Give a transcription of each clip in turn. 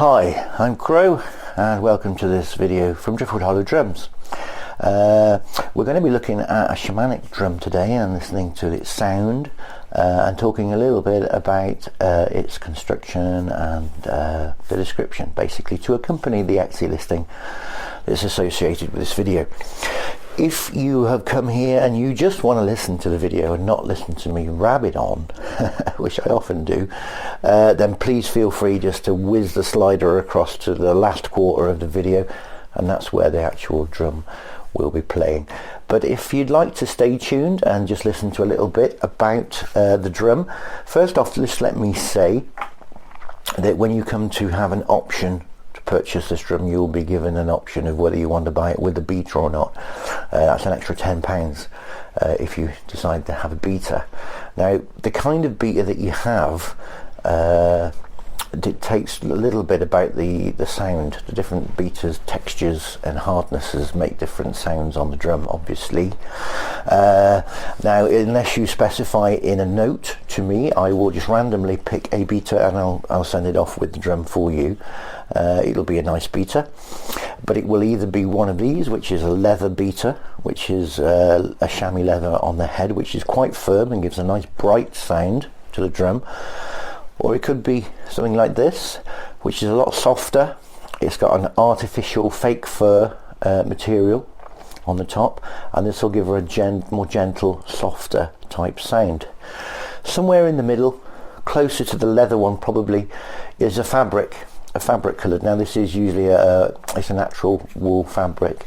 Hi, I'm Crow and welcome to this video from Driftwood Hollow Drums. We're going to be looking at a shamanic drum today and listening to its sound and talking a little bit about its construction and the description, basically to accompany the Etsy listing that's associated with this video. If you have come here and you just want to listen to the video and not listen to me rabbit on, which I often do, then please feel free just to whiz the slider across to the last quarter of the video, and that's where the actual drum will be playing. But if you'd like to stay tuned and just listen to a little bit about the drum, first off, just let me say that when you come to have an option purchase this drum, you'll be given an option of whether you want to buy it with a beater or not. That's an extra £10 if you decide to have a beater. Now, the kind of beater that you have dictates a little bit about the sound. The different beaters, textures and hardnesses make different sounds on the drum, obviously. Now, unless you specify in a note to me, I will just randomly pick a beater and I'll send it off with the drum for you. It'll be a nice beater, but it will either be one of these, which is a leather beater, which is a chamois leather on the head, which is quite firm and gives a nice bright sound to the drum, or it could be something like this, which is a lot softer. It's got an artificial fake fur material on the top, and this will give her a more gentle, softer type sound. Somewhere in the middle, closer to the leather one probably, is a fabric coloured. Now this is usually it's a natural wool fabric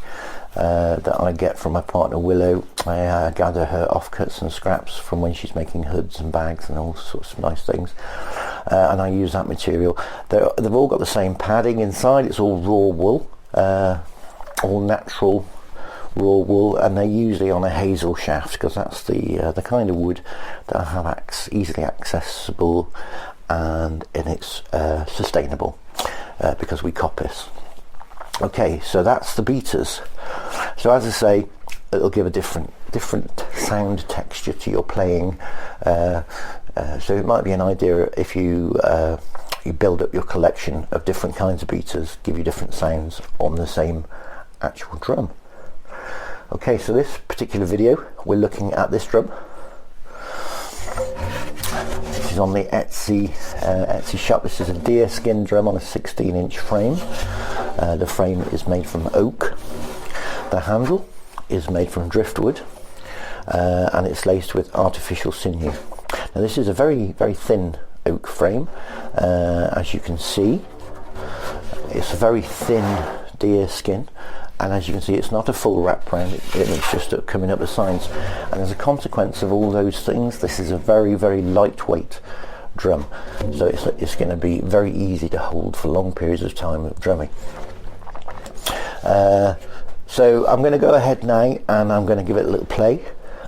that I get from my partner Willow. I gather her offcuts and scraps from when she's making hoods and bags and all sorts of nice things, and I use that material. They've all got the same padding inside. It's all raw wool, all natural raw wool, and they're usually on a hazel shaft because that's the kind of wood that I have easily accessible, and it's sustainable because we coppice. Okay, so that's the beaters. So as I say, it'll give a different sound texture to your playing. So it might be an idea if you build up your collection of different kinds of beaters, give you different sounds on the same actual drum. Okay, so this particular video, we're looking at this drum. This is on the Etsy shop. This is a deerskin drum on a 16-inch frame. The frame is made from oak. The handle is made from driftwood, and it's laced with artificial sinew. Now this is a very, very thin oak frame. As you can see, it's a very thin deerskin, and as you can see, it's not a full wrap round, it's just coming up the sides, and as a consequence of all those things, this is a very, very lightweight drum, so it's going to be very easy to hold for long periods of time of drumming. So I'm going to go ahead now and I'm going to give it a little play,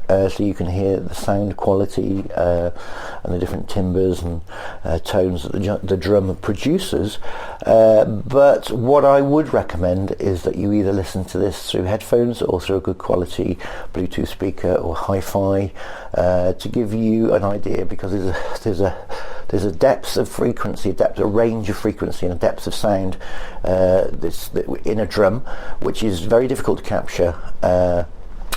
so you can hear the sound quality and the different timbres and tones that the drum produces. But what I would recommend is that you either listen to this through headphones or through a good quality Bluetooth speaker or hi-fi to give you an idea, because there's a depth of frequency, a range of frequency and a depth of sound in a drum, which is very difficult to capture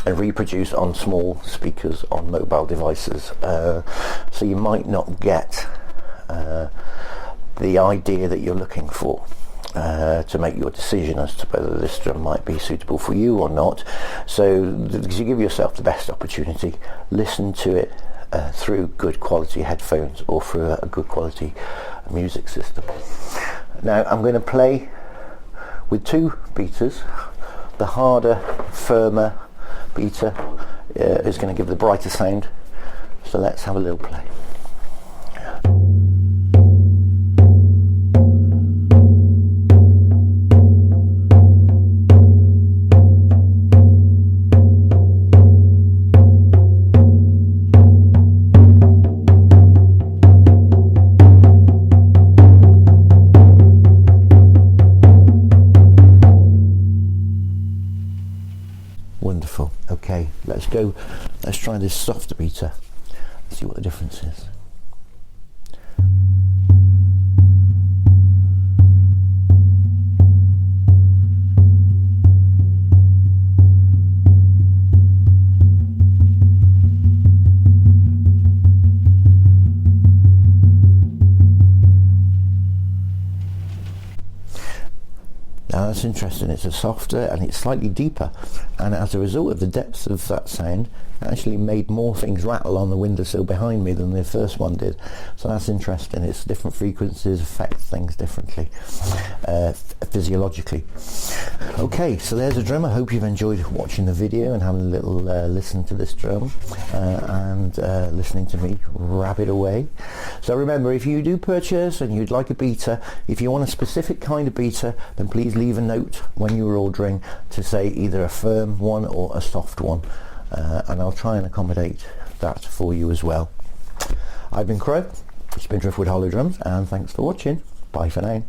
and reproduce on small speakers on mobile devices. So you might not get the idea that you're looking for to make your decision as to whether this drum might be suitable for you or not. So to give yourself the best opportunity, listen to it through good quality headphones or through a good quality music system. Now I'm going to play with two beaters. The harder, firmer beater is going to give the brighter sound, so let's have a little play. Wonderful. Okay, let's try this softer beater, see what the difference is. Now that's interesting, it's a softer and it's slightly deeper, and as a result of the depth of that sound, it actually made more things rattle on the windowsill behind me than the first one did. So that's interesting. It's different frequencies affect things differently, physiologically. Okay, so there's a drum. I hope you've enjoyed watching the video and having a little listen to this drum and listening to me rabbit away. So remember, if you do purchase and you'd like a beater, if you want a specific kind of beater, then please leave a note when you're ordering to say either a firm one or a soft one, and I'll try and accommodate that for you as well. I've been Crow, it's been Driftwood Hollow Drums, and thanks for watching. Bye for now.